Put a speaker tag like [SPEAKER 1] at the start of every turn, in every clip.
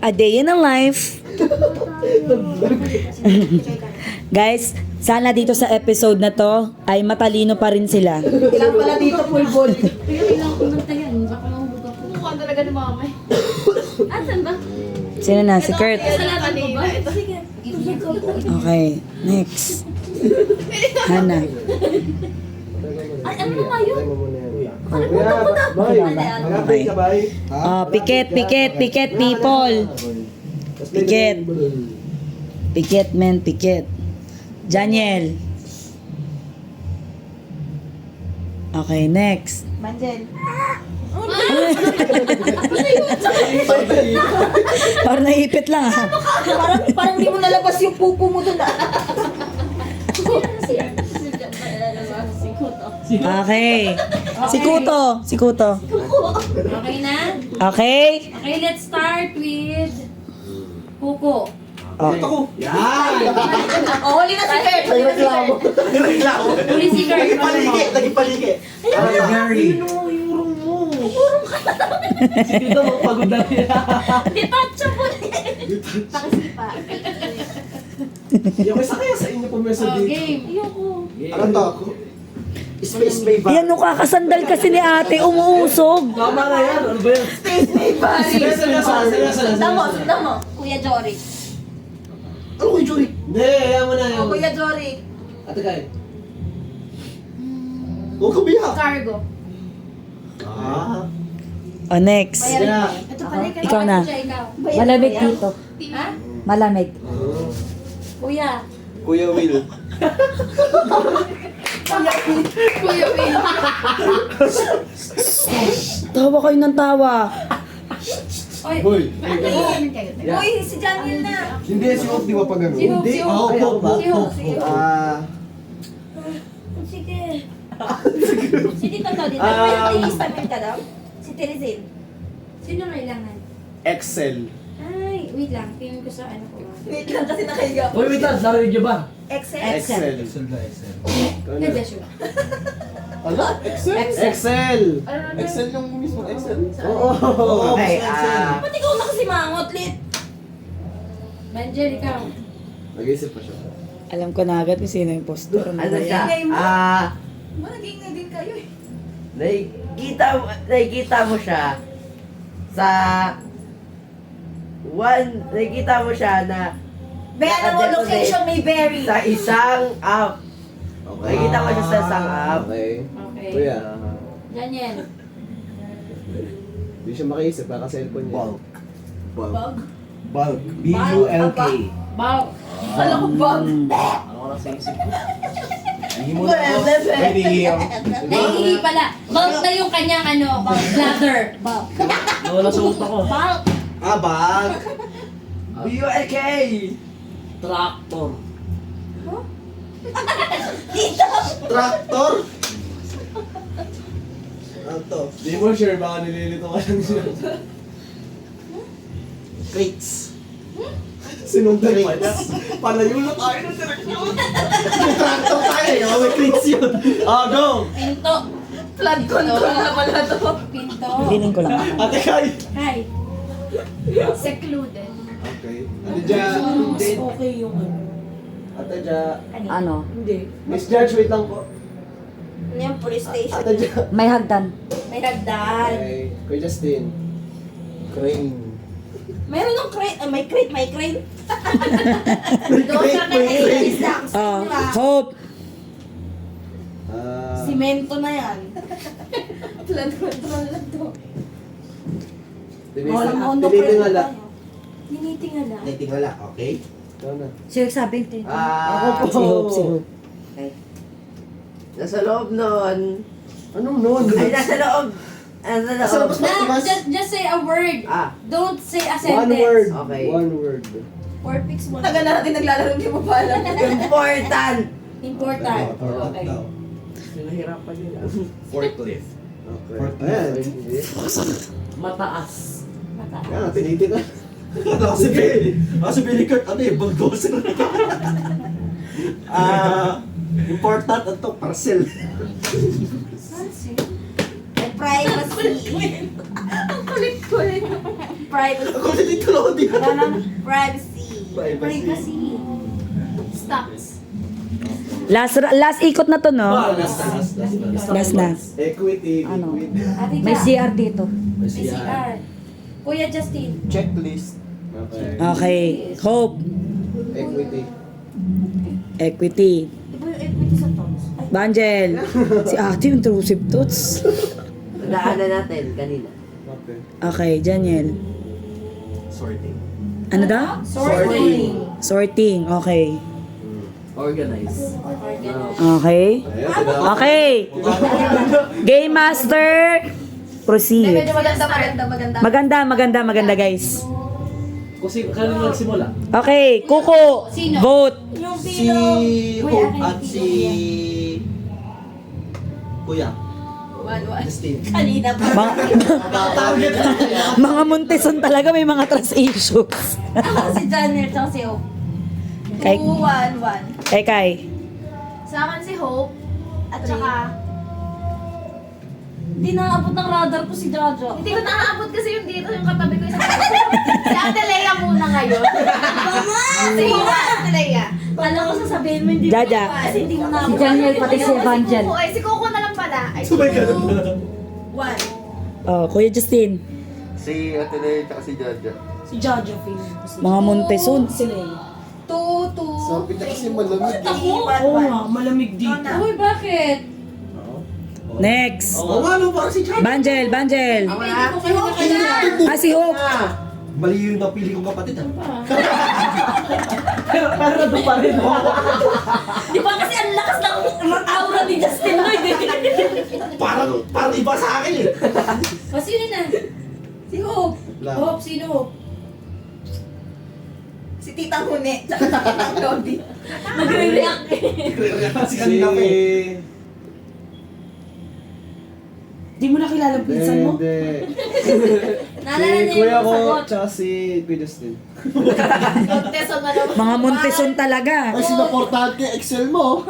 [SPEAKER 1] A day in a life. Guys, sana dito sa episode na to ay matalino pa rin sila.
[SPEAKER 2] Kailangan pala dito full ball.
[SPEAKER 3] Pero kailangan kumanta yan. Baka mahulog ako. Mukhang talaga ni mamay. Asan ba?
[SPEAKER 1] Sino na? Si Kurt.
[SPEAKER 3] Kasalanan ko ba? Sige.
[SPEAKER 1] Okay, next. Hana.
[SPEAKER 3] Ay, ano na yun?
[SPEAKER 1] Okay. Oh, piket, people. Piket. Piket, men, piket. Daniel. Okay, next.
[SPEAKER 2] Manjel.
[SPEAKER 1] Parang naipit lang ah.
[SPEAKER 2] Parang di mo nalabas yung pupo mo dun ah.
[SPEAKER 1] Okay. Si Kuto. Si Kuto.
[SPEAKER 3] Okay na?
[SPEAKER 1] Okay?
[SPEAKER 3] Okay, let's start with Kuko.
[SPEAKER 1] Oh.
[SPEAKER 2] Oh, huli na si Kurt.
[SPEAKER 3] Huli si Kurt.
[SPEAKER 4] Nagipaligi. Gary.
[SPEAKER 3] Detacha po. Pakisipa.
[SPEAKER 4] Yung isa kaya sa inyo pumeso
[SPEAKER 3] Oh,
[SPEAKER 4] dito.
[SPEAKER 3] game. Ayoko.
[SPEAKER 4] Ano to? Space Bay ba?
[SPEAKER 1] Yan, no, kakasandal kasi ni ate, umuusog.
[SPEAKER 4] Tama na yan. Ano ba yan?
[SPEAKER 2] Space May Bari. Sundan mo, sundan mo.
[SPEAKER 3] Kuya Jory.
[SPEAKER 4] Ano kay Jory? Hindi, ayaw mo na.
[SPEAKER 2] Oh, Kuya Jory.
[SPEAKER 4] Ate Kai. Huwag ka biyak.
[SPEAKER 3] Cargo.
[SPEAKER 4] Ah.
[SPEAKER 1] Oh, next.
[SPEAKER 4] Sige na.
[SPEAKER 3] Ito pala.
[SPEAKER 1] Ikaw na.
[SPEAKER 3] Ikaw.
[SPEAKER 1] Malamig dito.
[SPEAKER 3] Ha?
[SPEAKER 1] Malamig.
[SPEAKER 3] Kuya.
[SPEAKER 4] Kuya Will.
[SPEAKER 3] Kuya Will.
[SPEAKER 1] Tawa kayo ng tawa.
[SPEAKER 3] Oy.
[SPEAKER 4] Hoy.
[SPEAKER 2] Uy, si Daniel na.
[SPEAKER 4] Hindi, si Hope di ba pa ganun?
[SPEAKER 3] Si Hope, si Hope.
[SPEAKER 4] Hope, Hope ba?
[SPEAKER 3] Si Hope, si Hope.
[SPEAKER 4] Ah.
[SPEAKER 2] Sige. Si Tito to, dito.
[SPEAKER 4] Um,
[SPEAKER 2] May natiistamin ka daw? Si Teresin.
[SPEAKER 3] Sino kailangan?
[SPEAKER 4] Excel.
[SPEAKER 3] Ay, wait lang. Tingin ko sa ano ko.
[SPEAKER 2] Wait lang kasi nakahiga.
[SPEAKER 5] Uy, wait lang, narinig niyo ba?
[SPEAKER 2] Excel.
[SPEAKER 4] Excel.
[SPEAKER 3] Kaya Joshua.
[SPEAKER 4] Ano? Excel? Excel. Excel yung mismo Excel? Oo. Okay,
[SPEAKER 2] Ba't ikaw nakasimangot, Lit?
[SPEAKER 3] Banjel, ikaw.
[SPEAKER 4] Nag-iisip pa siya.
[SPEAKER 1] Alam ko na agad kung sino yung postor. Ano ba yan?
[SPEAKER 2] Ingay mo.
[SPEAKER 6] Ah,
[SPEAKER 2] Malaging na din kayo eh.
[SPEAKER 6] nakikita mo siya sa nakikita mo siya na
[SPEAKER 2] Be, ano mo, location may berry.
[SPEAKER 6] sa isang app.
[SPEAKER 4] Okay.
[SPEAKER 6] Nakikita mo siya sa isang app.
[SPEAKER 4] Okay.
[SPEAKER 3] Okay.
[SPEAKER 4] Kuya.
[SPEAKER 3] Daniel.
[SPEAKER 4] Hindi siya makaisip, baka cellphone niya. Bulk.
[SPEAKER 2] Bug?
[SPEAKER 4] Bulk.
[SPEAKER 2] B-U-L-K.
[SPEAKER 3] Bow.
[SPEAKER 2] Kala ko bug.
[SPEAKER 3] Naiihi pala. Bulk na yung kanyang ano, bladder. Bulk.
[SPEAKER 5] Nawala sa utak ko.
[SPEAKER 3] Bulk.
[SPEAKER 4] Ah, bulk.
[SPEAKER 6] B-U-L-K!
[SPEAKER 5] Tractor.
[SPEAKER 4] Tractor. Ano to? Di mo sure, baka nililito ka lang siya. Crates. Sinundan pa niya. Palayo na tayo ng direksyon. Tractor tayo eh. May crates yun. Ah, go!
[SPEAKER 3] Pinto.
[SPEAKER 2] Flood control na pala to.
[SPEAKER 3] Pinto.
[SPEAKER 1] Feeling ko lang.
[SPEAKER 4] Ate Kai!
[SPEAKER 3] Hi. Secluded.
[SPEAKER 4] Okay. Ate Ja.
[SPEAKER 1] Okay yung ano.
[SPEAKER 4] Ate Ja.
[SPEAKER 1] Ano?
[SPEAKER 4] Miss Judge, wait lang po.
[SPEAKER 2] Ano yung police station?
[SPEAKER 4] Ate Ja.
[SPEAKER 1] May hagdan.
[SPEAKER 2] May hagdan.
[SPEAKER 4] Okay. Kuya Justin. Crane.
[SPEAKER 2] Meron ng crate. May crate, may crate.
[SPEAKER 3] Doon sa kanya.
[SPEAKER 1] Oh, Hope.
[SPEAKER 4] Ah.
[SPEAKER 2] Simento na yan. Flood control na to.
[SPEAKER 4] Tinitingala.
[SPEAKER 2] Tinitingala.
[SPEAKER 6] Naitingala, okay?
[SPEAKER 4] Ikaw na.
[SPEAKER 1] Sino sabi?
[SPEAKER 6] Ah,
[SPEAKER 1] Si Hope, si Hope.
[SPEAKER 6] nasa loob nun.
[SPEAKER 4] Anong noon?
[SPEAKER 6] Ay, nasa loob. Nasa
[SPEAKER 4] Nasa
[SPEAKER 6] loob.
[SPEAKER 4] labas ba?
[SPEAKER 3] Na, just say a word.
[SPEAKER 6] Ah,
[SPEAKER 3] Don't say a
[SPEAKER 4] One
[SPEAKER 3] sentence.
[SPEAKER 4] word.
[SPEAKER 6] Okay.
[SPEAKER 4] One word.
[SPEAKER 3] Or fix one.
[SPEAKER 2] Tagal na natin naglalaro, hindi mo pa alam.
[SPEAKER 6] Important!
[SPEAKER 3] Important. Okay.
[SPEAKER 6] Nahirapan nila.
[SPEAKER 4] Forklift. Okay. Ayan.
[SPEAKER 5] Mataas.
[SPEAKER 3] Mataas.
[SPEAKER 4] Kaya nga, tinitingala. Si Billy. Si Billy Kurt, ano eh, bulldozer. Important ito, parcel.
[SPEAKER 3] Fancy.
[SPEAKER 2] Privacy.
[SPEAKER 3] Ang kulit-kulit.
[SPEAKER 6] privacy.
[SPEAKER 4] Ako si Tito Lodi.
[SPEAKER 6] Privacy.
[SPEAKER 3] Privacy. Stocks.
[SPEAKER 1] Last ikot na to, no? Last na.
[SPEAKER 4] Equity.
[SPEAKER 1] Ano?
[SPEAKER 3] Ate
[SPEAKER 1] May
[SPEAKER 3] Jack.
[SPEAKER 1] CR dito.
[SPEAKER 3] May CR. Kuya Justin.
[SPEAKER 4] Checklist. Okay.
[SPEAKER 1] Okay. Hope.
[SPEAKER 4] Equity.
[SPEAKER 1] Equity.
[SPEAKER 3] Di ba yung equity sa stocks? Ay,
[SPEAKER 1] Banjel. Si ate, intrusive thoughts.
[SPEAKER 6] Daanan natin kanina.
[SPEAKER 4] Okay.
[SPEAKER 1] Okay, Janiel.
[SPEAKER 4] Sorting.
[SPEAKER 1] Ano daw?
[SPEAKER 3] sorting.
[SPEAKER 1] Sorting. Okay.
[SPEAKER 5] Organize.
[SPEAKER 1] Okay.
[SPEAKER 4] Ayan, sila.
[SPEAKER 1] Okay. Game Master. Proceed.
[SPEAKER 3] Medyo
[SPEAKER 1] Maganda, guys.
[SPEAKER 5] Kung kanino nagsimula?
[SPEAKER 1] Okay, Kuko.
[SPEAKER 3] Sino?
[SPEAKER 1] Vote.
[SPEAKER 3] Yung
[SPEAKER 4] Si
[SPEAKER 3] pino.
[SPEAKER 4] Hope at si Kuya. Justin.
[SPEAKER 6] Kanina pa.
[SPEAKER 1] Mga Montezon talaga, may mga trust issues.
[SPEAKER 3] Ako si Janel, tsaka si Hope.
[SPEAKER 1] Kay,
[SPEAKER 3] 2-1-1.
[SPEAKER 1] kay.
[SPEAKER 3] Sa akin si Hope. At saka... Hindi naaabot ng radar ko si Jaja.
[SPEAKER 2] Hindi ko naaabot kasi yung dito, yung katabi ko yung si Ate Lea muna ngayon. Sige nga, Ate Lea.
[SPEAKER 3] Alam ko sasabihin mo hindi
[SPEAKER 1] Jaja.
[SPEAKER 3] mo kasi hindi mo naaabot.
[SPEAKER 1] Si Janiel, pati si Evangel.
[SPEAKER 2] Si Coco na lang pala. Ay,
[SPEAKER 4] Sabay ka na.
[SPEAKER 3] 1.
[SPEAKER 1] Oh, Kuya Justin.
[SPEAKER 7] Si Ate Lea at si Jaja.
[SPEAKER 3] Si Jaja feeling ko si
[SPEAKER 1] Mga Montezon.
[SPEAKER 3] Sila eh.
[SPEAKER 2] 2-2.
[SPEAKER 7] Sabi niya kasi malamig.
[SPEAKER 3] Ako?
[SPEAKER 5] Oo nga, malamig dito.
[SPEAKER 3] Uy, bakit?
[SPEAKER 1] Next.
[SPEAKER 4] Oo nga, no, parang si Chad.
[SPEAKER 1] Banjel.
[SPEAKER 3] Hindi ko kayo nakilala.
[SPEAKER 1] Ah, si Hope.
[SPEAKER 4] Mali yung napili kong kapatid.
[SPEAKER 5] Pero nandun pa rin ako.
[SPEAKER 3] Di ba kasi ang lakas ng aura ni Justin Lloyd eh.
[SPEAKER 4] Parang iba sa akin eh.
[SPEAKER 3] O sino na? Si Hope.
[SPEAKER 4] Lang.
[SPEAKER 3] Hope, sino Hope?
[SPEAKER 2] Si Titang Hune. Tsaka si Titang Lodi.
[SPEAKER 3] Nagre-react eh.
[SPEAKER 4] Si kanina pa eh.
[SPEAKER 1] Di mo nakilala pinsan mo?
[SPEAKER 7] Hindi.
[SPEAKER 3] Naalala
[SPEAKER 7] Si
[SPEAKER 3] niya
[SPEAKER 7] Kuya
[SPEAKER 3] yung
[SPEAKER 7] ko,
[SPEAKER 3] sagot.
[SPEAKER 7] tsaka si Kuya Justin.
[SPEAKER 2] Contest na naman.
[SPEAKER 1] Mga Montezon talaga.
[SPEAKER 7] Ay, sinaportahan ko yung Excel mo.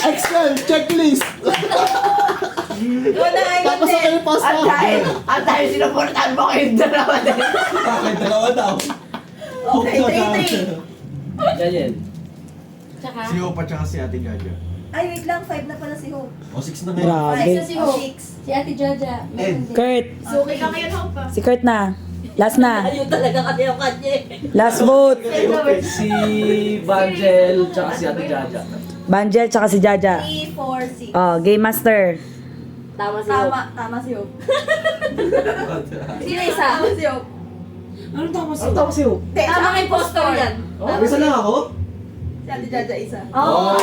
[SPEAKER 7] Excel, checklist. Tapos ako yung post mo.
[SPEAKER 6] At dahil sinuportahan mo kayong dalawa din.
[SPEAKER 4] Bakit dalawa daw?
[SPEAKER 2] Okay, 3-3.
[SPEAKER 5] Ganyan.
[SPEAKER 3] Tsaka?
[SPEAKER 7] Si Hope at tsaka si Ate Jaja.
[SPEAKER 2] Ay, wait lang. 5 na pala si Hope.
[SPEAKER 4] O, 6 na ngayon.
[SPEAKER 1] Grabe.
[SPEAKER 3] Isa si Hope.
[SPEAKER 2] 6.
[SPEAKER 3] Si Ate Jaja.
[SPEAKER 1] Kurt.
[SPEAKER 2] Suki ka ngayon, Hope.
[SPEAKER 1] Si Kurt na. Last na.
[SPEAKER 6] Ayun talaga kasi yung kanya eh.
[SPEAKER 1] Last vote.
[SPEAKER 5] Si Banjel, tsaka si Ate Jaja.
[SPEAKER 1] Banjel tsaka si Jaja.
[SPEAKER 2] 3-4-6.
[SPEAKER 1] Oh, Game Master.
[SPEAKER 6] Tama si Hope.
[SPEAKER 2] Tama si Hope. Sino isa? Tama si Hope.
[SPEAKER 5] Ano tama si Hope?
[SPEAKER 3] Tama kay poster yan.
[SPEAKER 4] Isa lang ako?
[SPEAKER 2] Si Ate Jaja isa.
[SPEAKER 1] Oh!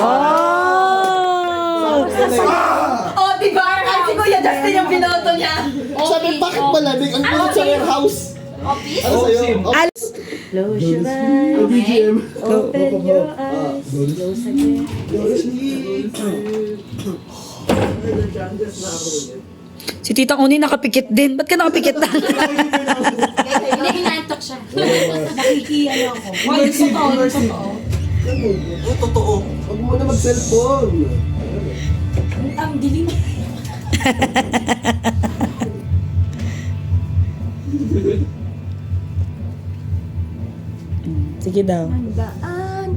[SPEAKER 2] Oh, di ba? Ay, si Kuya Justin yung binoto niya.
[SPEAKER 7] Sabi, bakit malamig? Ang gulit sa warehouse.
[SPEAKER 2] Office?
[SPEAKER 7] Ano sa'yo?
[SPEAKER 1] Al-
[SPEAKER 6] Close your eyes.
[SPEAKER 7] BGM.
[SPEAKER 6] Open your eyes. Close again.
[SPEAKER 1] Si Tita Uni nakapikit din. Ba't ka nakapikit na?
[SPEAKER 3] Hindi, hinantok siya. Nakikiyalo ako. Why, yung totoo, yung totoo.
[SPEAKER 4] Oo, totoo.
[SPEAKER 7] Huwag mo na mag-cellphone.
[SPEAKER 3] Ang dilim.
[SPEAKER 1] Sige daw.
[SPEAKER 2] Daan.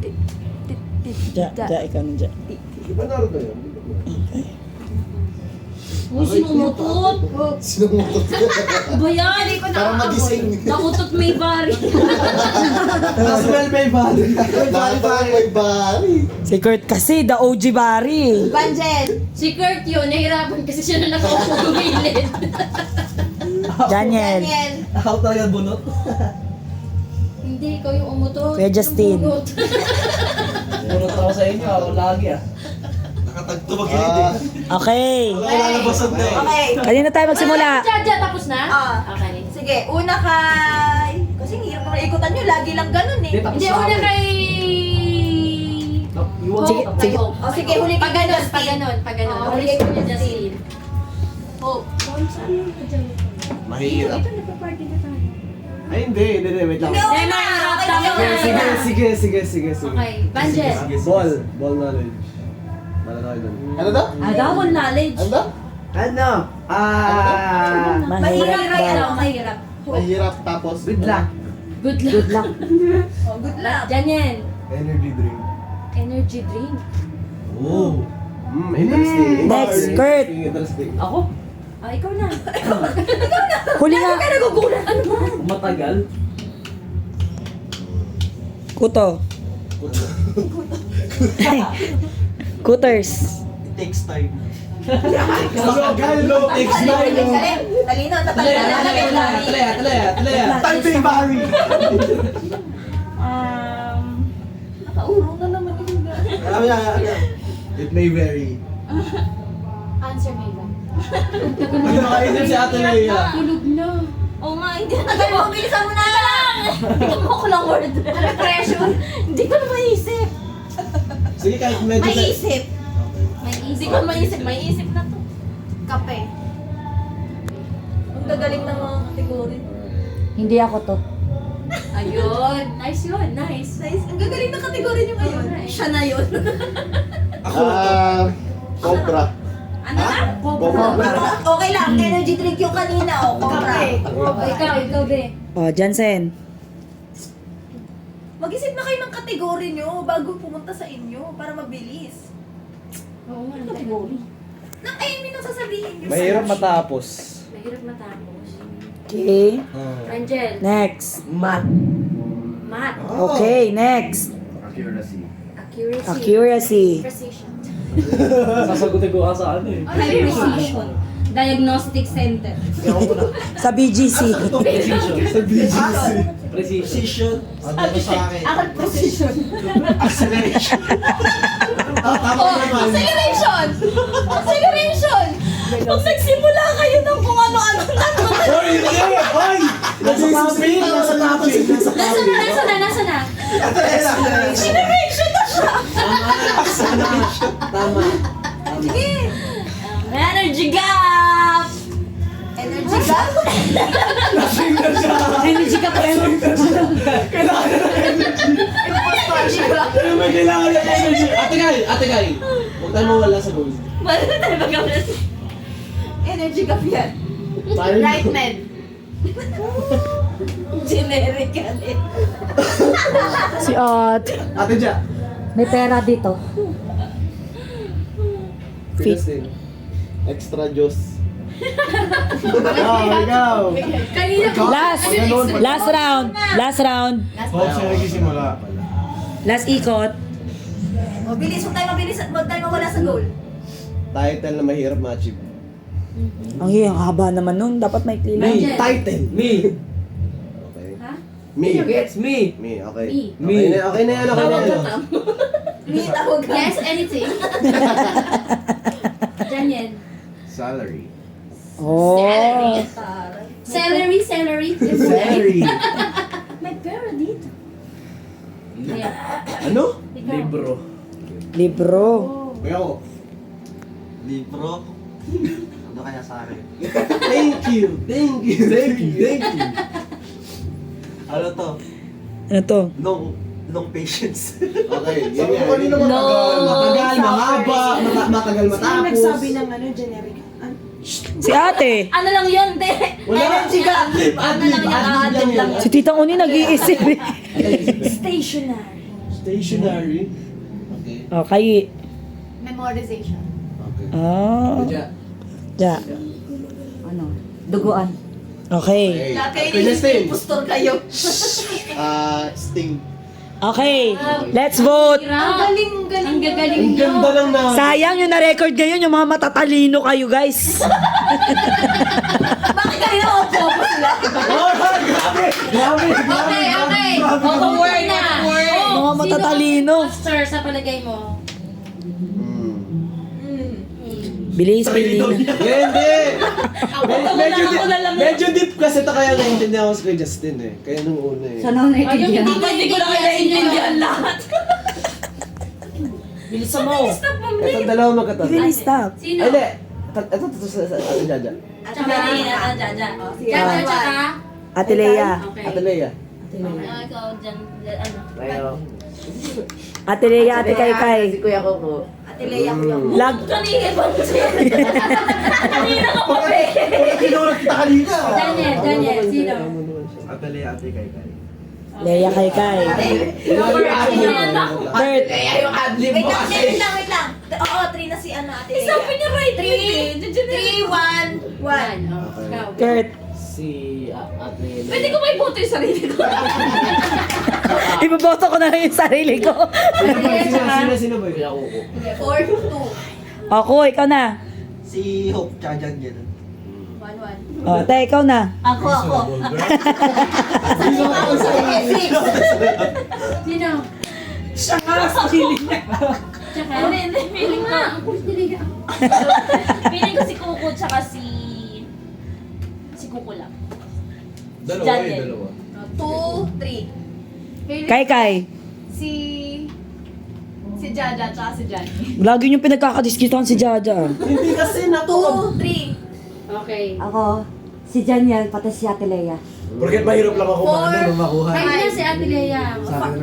[SPEAKER 1] Ja, ikaw na ja.
[SPEAKER 7] Di ba Naruto yun?
[SPEAKER 3] Uy, sinumutot.
[SPEAKER 7] Sinumutot ka.
[SPEAKER 3] Iba yan.
[SPEAKER 7] Para magising.
[SPEAKER 3] Nakutot may bari.
[SPEAKER 4] Tapos may bali.
[SPEAKER 7] Lahat tayo may bari.
[SPEAKER 1] Si Kurt kasi, the OG Bari.
[SPEAKER 2] Banjel.
[SPEAKER 3] Si Kurt yun, nahirapan kasi siya na nakaupo gumilid.
[SPEAKER 1] Daniel.
[SPEAKER 2] Daniel.
[SPEAKER 4] Ako talaga bunot.
[SPEAKER 3] Hindi, ikaw yung umutot.
[SPEAKER 1] Kuya Justin.
[SPEAKER 3] Bunot.
[SPEAKER 5] Punot ako sa inyo, ako lagi ah.
[SPEAKER 4] Nakatagto magilid eh.
[SPEAKER 1] Okay.
[SPEAKER 4] Wala lalabasan na eh.
[SPEAKER 2] Okay.
[SPEAKER 1] Kanina tayo magsimula.
[SPEAKER 3] Jaja, tapos na?
[SPEAKER 2] Ah.
[SPEAKER 3] Okay.
[SPEAKER 2] Sige, una kay... Kasi ang hirap naman ikutan nyo. Lagi lang ganun eh.
[SPEAKER 5] Tapos
[SPEAKER 3] Hindi,
[SPEAKER 5] sa
[SPEAKER 3] una
[SPEAKER 5] akin.
[SPEAKER 3] kay...
[SPEAKER 5] Iwan
[SPEAKER 1] Sige,
[SPEAKER 5] ko.
[SPEAKER 1] sige.
[SPEAKER 2] O sige, huli
[SPEAKER 3] Pag
[SPEAKER 2] kay
[SPEAKER 3] ganon,
[SPEAKER 2] Justin.
[SPEAKER 3] pag ganon, pag ganon.
[SPEAKER 2] Oh,
[SPEAKER 3] Huli
[SPEAKER 2] huli
[SPEAKER 3] ko
[SPEAKER 2] kay
[SPEAKER 3] niya
[SPEAKER 2] Justin.
[SPEAKER 3] Justin. Hope.
[SPEAKER 7] Mahirap.
[SPEAKER 3] Dito, nagpa-party na tayo.
[SPEAKER 7] Ay, hindi. Wait lang.
[SPEAKER 2] Hindi, okay
[SPEAKER 3] Ay,
[SPEAKER 2] na.
[SPEAKER 3] mahirap,
[SPEAKER 2] Okay
[SPEAKER 3] tama
[SPEAKER 2] na.
[SPEAKER 3] na.
[SPEAKER 7] Sige.
[SPEAKER 3] Okay, Banjel.
[SPEAKER 7] Ball knowledge. Malalaman. Ano daw?
[SPEAKER 6] Ano daw? Knowledge.
[SPEAKER 7] Ano daw? Ano?
[SPEAKER 1] Mahirap daw.
[SPEAKER 3] Mahirap.
[SPEAKER 7] Mahirap tapos.
[SPEAKER 5] Good luck.
[SPEAKER 3] Good luck.
[SPEAKER 1] Good luck.
[SPEAKER 3] Oh, good luck. Janyen.
[SPEAKER 7] Energy drink.
[SPEAKER 3] Energy drink.
[SPEAKER 5] Oh.
[SPEAKER 7] Interesting.
[SPEAKER 1] Next, Kurt.
[SPEAKER 7] Interesting.
[SPEAKER 3] Ako? Ah, ikaw na.
[SPEAKER 1] Huli nga.
[SPEAKER 3] Nagugulat. Ano ba?
[SPEAKER 5] Matagal.
[SPEAKER 1] Kuto. Cooters.
[SPEAKER 4] It takes time.
[SPEAKER 7] Galo, takes time.
[SPEAKER 6] Talino,
[SPEAKER 7] Talaya. Time may vary.
[SPEAKER 6] Nakaurong na naman yung
[SPEAKER 7] It may vary.
[SPEAKER 2] Answer may lang.
[SPEAKER 7] Hindi makaisip si Ate Leia.
[SPEAKER 3] Tulog na.
[SPEAKER 6] Oo nga, hindi na tagal mo. Bilisan mo na lang. Ikaw ko lang word.
[SPEAKER 2] Pressure.
[SPEAKER 6] Hindi ko na maisip.
[SPEAKER 7] Sige, kahit medyo...
[SPEAKER 6] Maisip.
[SPEAKER 2] May
[SPEAKER 6] Hindi
[SPEAKER 2] isip.
[SPEAKER 6] ko maisip. Maisip na to.
[SPEAKER 2] Kape.
[SPEAKER 6] Ang gagaling ng mga kategory.
[SPEAKER 1] Hindi ako to.
[SPEAKER 3] Ayun. Nice yun. Nice.
[SPEAKER 6] Nice. Ang gagaling ng kategory niyo ngayon. Siya na yun.
[SPEAKER 7] Ako na to.
[SPEAKER 4] Cobra.
[SPEAKER 3] Ano na?
[SPEAKER 7] Cobra.
[SPEAKER 6] Okay lang. Energy drink yung kanina. O, Cobra.
[SPEAKER 3] Ikaw, be.
[SPEAKER 1] Oh, Jansen.
[SPEAKER 6] Mag-isip na kayo ng kategory nyo bago pumunta sa inyo para mabilis.
[SPEAKER 3] Oo nga, kategory.
[SPEAKER 6] I mean, ang sasabihin nyo.
[SPEAKER 5] Mahirap matapos.
[SPEAKER 3] Mahirap matapos.
[SPEAKER 1] Okay.
[SPEAKER 3] Angel.
[SPEAKER 1] Next.
[SPEAKER 3] Math.
[SPEAKER 1] Okay, next.
[SPEAKER 5] Accuracy.
[SPEAKER 3] Accuracy.
[SPEAKER 1] Accuracy.
[SPEAKER 2] Precision.
[SPEAKER 5] Sasagutin ko ka sa ano eh.
[SPEAKER 3] High precision. Diagnostic Center.
[SPEAKER 1] Sa BGC.
[SPEAKER 5] Precision.
[SPEAKER 7] Sa BGC.
[SPEAKER 5] Precision.
[SPEAKER 4] Ano sa akin?
[SPEAKER 6] Akal precision.
[SPEAKER 7] Acceleration. Tama naman.
[SPEAKER 6] Acceleration! Acceleration! Pag nagsimula kayo ng kung ano-ano
[SPEAKER 7] Hoy! Hoy! Nasa topic! Nasa topic!
[SPEAKER 3] Nasa na?
[SPEAKER 6] Acceleration na siya!
[SPEAKER 7] Tama.
[SPEAKER 6] Sige!
[SPEAKER 3] Energy gap!
[SPEAKER 6] Energy gap?
[SPEAKER 3] Energy gap.
[SPEAKER 7] Pero may kailangan ng energy. Ate Kai! Huwag tayo mawala sa goal.
[SPEAKER 6] Bakit na tayo magkakalas? Energy gap yan.
[SPEAKER 2] Right med.
[SPEAKER 6] Generic yan eh.
[SPEAKER 1] Si Ate.
[SPEAKER 7] Ate Ja.
[SPEAKER 1] May pera dito. Fit.
[SPEAKER 7] Pinastin.
[SPEAKER 4] Extra juice.
[SPEAKER 7] Ikaw!
[SPEAKER 3] Kanina ko.
[SPEAKER 1] Last round. Last round.
[SPEAKER 7] Hope siya nagsisimula.
[SPEAKER 1] Last ikot.
[SPEAKER 6] Mabilis, huwag tayo mawala sa goal.
[SPEAKER 7] Title na mahirap ma-achieve.
[SPEAKER 1] Ang haba naman nun. Dapat may clean.
[SPEAKER 3] Angel.
[SPEAKER 7] Title.
[SPEAKER 5] Me.
[SPEAKER 7] Okay.
[SPEAKER 3] Ha?
[SPEAKER 7] Me.
[SPEAKER 5] Gets me.
[SPEAKER 7] Me, okay.
[SPEAKER 3] Me.
[SPEAKER 7] Okay na yan, okay na yan.
[SPEAKER 6] May tawag ka.
[SPEAKER 3] Yes, anything. Janyen.
[SPEAKER 7] Salary.
[SPEAKER 1] Oh.
[SPEAKER 3] Celery.
[SPEAKER 7] Salary.
[SPEAKER 3] May pera dito. Ayan.
[SPEAKER 7] Ano?
[SPEAKER 3] Ikaw.
[SPEAKER 5] Libro.
[SPEAKER 1] Libro.
[SPEAKER 7] Kaya ako.
[SPEAKER 4] Libro. Ano kaya sa akin?
[SPEAKER 7] Thank you.
[SPEAKER 4] Ano to?
[SPEAKER 1] Ano to?
[SPEAKER 4] Long patience.
[SPEAKER 7] Okay, yun yan. Matagal, mahaba, matagal matapos.
[SPEAKER 1] Si Ate.
[SPEAKER 6] Ano lang yun, te?
[SPEAKER 7] Wala.
[SPEAKER 6] Energy gap.
[SPEAKER 7] Adlib lang yan.
[SPEAKER 1] Si Titang Uni nag-iisip.
[SPEAKER 3] Stationary.
[SPEAKER 7] Stationary. Okay.
[SPEAKER 1] Okay.
[SPEAKER 2] Memorization.
[SPEAKER 7] Okay.
[SPEAKER 1] Oh.
[SPEAKER 7] Ja.
[SPEAKER 1] Ja.
[SPEAKER 6] Duguan.
[SPEAKER 1] Okay.
[SPEAKER 7] Pinastin.
[SPEAKER 6] Impostor kayo.
[SPEAKER 4] Sting.
[SPEAKER 1] Okay. Let's vote.
[SPEAKER 3] Ang galing. Ang gagaling
[SPEAKER 7] Ang
[SPEAKER 3] nyo.
[SPEAKER 7] ganda lang na.
[SPEAKER 1] Sayang yung na-record ngayon, yung mga matatalino kayo, guys.
[SPEAKER 6] Bakit kayo na-opo sila?
[SPEAKER 7] Grabe.
[SPEAKER 3] Okay. Overword na.
[SPEAKER 1] Mga matatalino.
[SPEAKER 3] Master, sa palagay mo.
[SPEAKER 1] Bilis, pili na.
[SPEAKER 7] Hindi. Medyo deep kasi ito kaya naiintindihan ko kay Justin eh. Kaya nung una eh.
[SPEAKER 3] Hindi ko lang naiintindihan lahat.
[SPEAKER 1] Bilisan mo.
[SPEAKER 7] Ito dalawa magkatabi.
[SPEAKER 1] Really stop.
[SPEAKER 3] Sino?
[SPEAKER 7] Ay, hindi. Ito sa Ate Jaja.
[SPEAKER 3] Tsaka.
[SPEAKER 6] Jaja.
[SPEAKER 3] Jaja, tsaka.
[SPEAKER 1] Ate Lea.
[SPEAKER 3] Okay.
[SPEAKER 7] Ate Leia.
[SPEAKER 3] Ikaw dyan. Ano?
[SPEAKER 7] Tayo.
[SPEAKER 1] Ate Lea, Ate Kaykay.
[SPEAKER 6] Kuya Coco. Ate Ate Lea ko yung...
[SPEAKER 1] Lag.
[SPEAKER 6] Kanina ba? Kanina ka pa, be.
[SPEAKER 4] Pag kinulat kita kanina.
[SPEAKER 3] Daniel, sino?
[SPEAKER 4] Ate Lea, ate kay.
[SPEAKER 1] Lea kay Kay. Kurt.
[SPEAKER 2] yung adlib
[SPEAKER 6] Wait lang. Oo, 3 na si ano, Ate Lea.
[SPEAKER 3] Sabi niya right,
[SPEAKER 6] 3, 1, 1.
[SPEAKER 1] Kurt.
[SPEAKER 5] Si Ate Lea.
[SPEAKER 3] Pwede ko may boto yung sarili ko.
[SPEAKER 1] Iboboto ko na lang yung sarili ko.
[SPEAKER 5] Sino ba yung ako?
[SPEAKER 6] 4, 2,
[SPEAKER 1] Ako, ikaw na.
[SPEAKER 4] Si Hope, tsaka Jan.
[SPEAKER 6] 1, 1.
[SPEAKER 1] O, te, ikaw na.
[SPEAKER 6] Ako.
[SPEAKER 3] Sino?
[SPEAKER 1] Siya nga sa sarili niya.
[SPEAKER 3] Tsaka?
[SPEAKER 6] Hindi, feeling ko. Feeling ko si Kuko tsaka si Kuko lang.
[SPEAKER 7] Dalawa
[SPEAKER 6] Jan
[SPEAKER 7] eh,
[SPEAKER 6] din.
[SPEAKER 7] dalawa.
[SPEAKER 6] 2, 3.
[SPEAKER 1] Kay Kay.
[SPEAKER 2] Si Jaja tsaka si Johnny.
[SPEAKER 1] Lagi niyong pinagkakadiskitan si Jaja.
[SPEAKER 4] Hindi kasi na
[SPEAKER 6] 2, 3.
[SPEAKER 3] Okay.
[SPEAKER 8] Ako, si Janiel, pati si Ate Lea.
[SPEAKER 7] Porket mahirap lang ako nung makuha.
[SPEAKER 3] Ay, na si Ate Lea.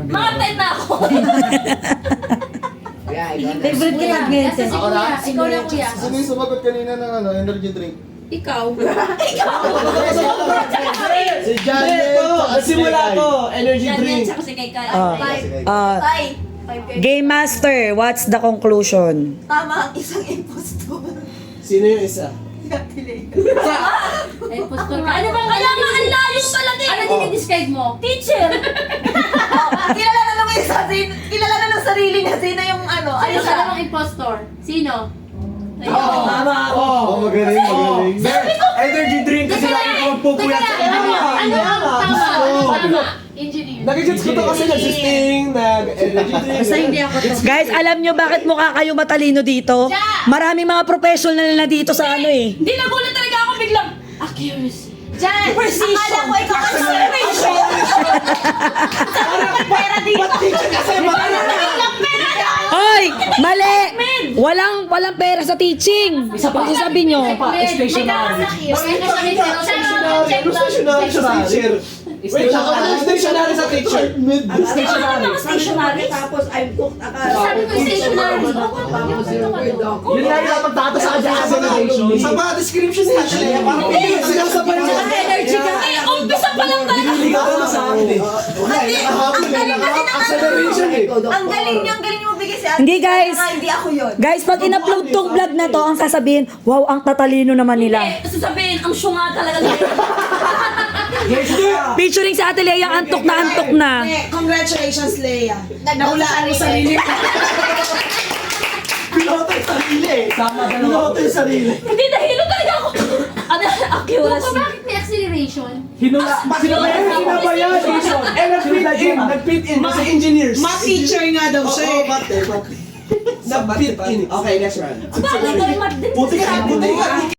[SPEAKER 6] Mga 10 na ako.
[SPEAKER 8] Favorite ko yung
[SPEAKER 3] Kuya, nasa si Kuya. Ikaw na, Kuya.
[SPEAKER 4] Sino yung sumagot kanina ng energy drink?
[SPEAKER 3] Ikaw.
[SPEAKER 4] Si Janet.
[SPEAKER 7] Simula ko, energy
[SPEAKER 6] Daniel
[SPEAKER 7] drink.
[SPEAKER 6] tsaka si Kay Kay.
[SPEAKER 1] Ah.
[SPEAKER 6] 5.
[SPEAKER 1] Ah,
[SPEAKER 6] 5
[SPEAKER 1] Game Master, what's the conclusion?
[SPEAKER 6] Tama ang isang impostor.
[SPEAKER 7] Sino yung isa?
[SPEAKER 3] Ay, postor ka. Ano bang
[SPEAKER 6] Kaya nga ang layo talaga eh.
[SPEAKER 3] Ano dinidescribe mo?
[SPEAKER 6] Teacher! Kilala na ng isa, kilala na ng sarili niya, sino yung ano,
[SPEAKER 3] Ano
[SPEAKER 6] ano
[SPEAKER 3] sa
[SPEAKER 6] siya?
[SPEAKER 3] namang impostor? Sino?
[SPEAKER 7] Tama ako.
[SPEAKER 4] Oh, magaling.
[SPEAKER 7] Energy drink kasi lagi ko magpupuyat sa
[SPEAKER 3] Ano? Tama. Engineer.
[SPEAKER 7] Nagigits ko to kasi nagsisting, nag-energy drink.
[SPEAKER 3] Basta hindi ako to.
[SPEAKER 1] Guys, alam nyo bakit mukha kayo matalino dito? Maraming mga professional na dito sa ano eh.
[SPEAKER 6] Hindi nagulat talaga ako biglang.
[SPEAKER 3] Accuracy.
[SPEAKER 6] Jan! Akala ko ikaw ang celebration! Pera dito!
[SPEAKER 7] Kasi
[SPEAKER 1] Hoy! Mali! Walang pera sa teaching. Isa pa sabi nyo.
[SPEAKER 7] stationary. Ano stationary siya sa teacher? Wait, ako stationary sa teacher.
[SPEAKER 8] Stationary, tapos I'm cooked akala.
[SPEAKER 3] Sabi ko stationary.
[SPEAKER 5] Yun lang yung pagtato sa kanya sa generation.
[SPEAKER 4] Sa mga description niya, parang
[SPEAKER 7] Sinasabay niya.
[SPEAKER 6] Energy ka! Umpisa pa lang talaga!
[SPEAKER 7] Hindi ka na sa akin eh. Acceleration eh.
[SPEAKER 6] Ang galing niyo bigay si Ate.
[SPEAKER 1] Hindi, guys.
[SPEAKER 6] Hindi ako yun.
[SPEAKER 1] Guys, pag in-upload tong vlog na to, ang sasabihin, wow, ang tatalino naman nila.
[SPEAKER 6] Sasabihin, ang syunga talaga.
[SPEAKER 1] Featuring si Ate Lea, antok na antok na.
[SPEAKER 8] Congratulations, Lea.
[SPEAKER 6] Nahulaan mo sarili.
[SPEAKER 4] Piloto yung sarili eh.
[SPEAKER 5] Sama
[SPEAKER 4] Piloto yung sarili.
[SPEAKER 6] Hindi, nahilo talaga ako. Ano, accuracy.
[SPEAKER 3] Bakit may acceleration?
[SPEAKER 7] Sinabayan. Eh, nag-fit in. Kasi engineers.
[SPEAKER 8] Ma-teacher nga daw siya eh.
[SPEAKER 4] Mate.
[SPEAKER 7] Nag-fit in. Okay, next round.
[SPEAKER 6] Bakit kayo mag-
[SPEAKER 4] Buti ka.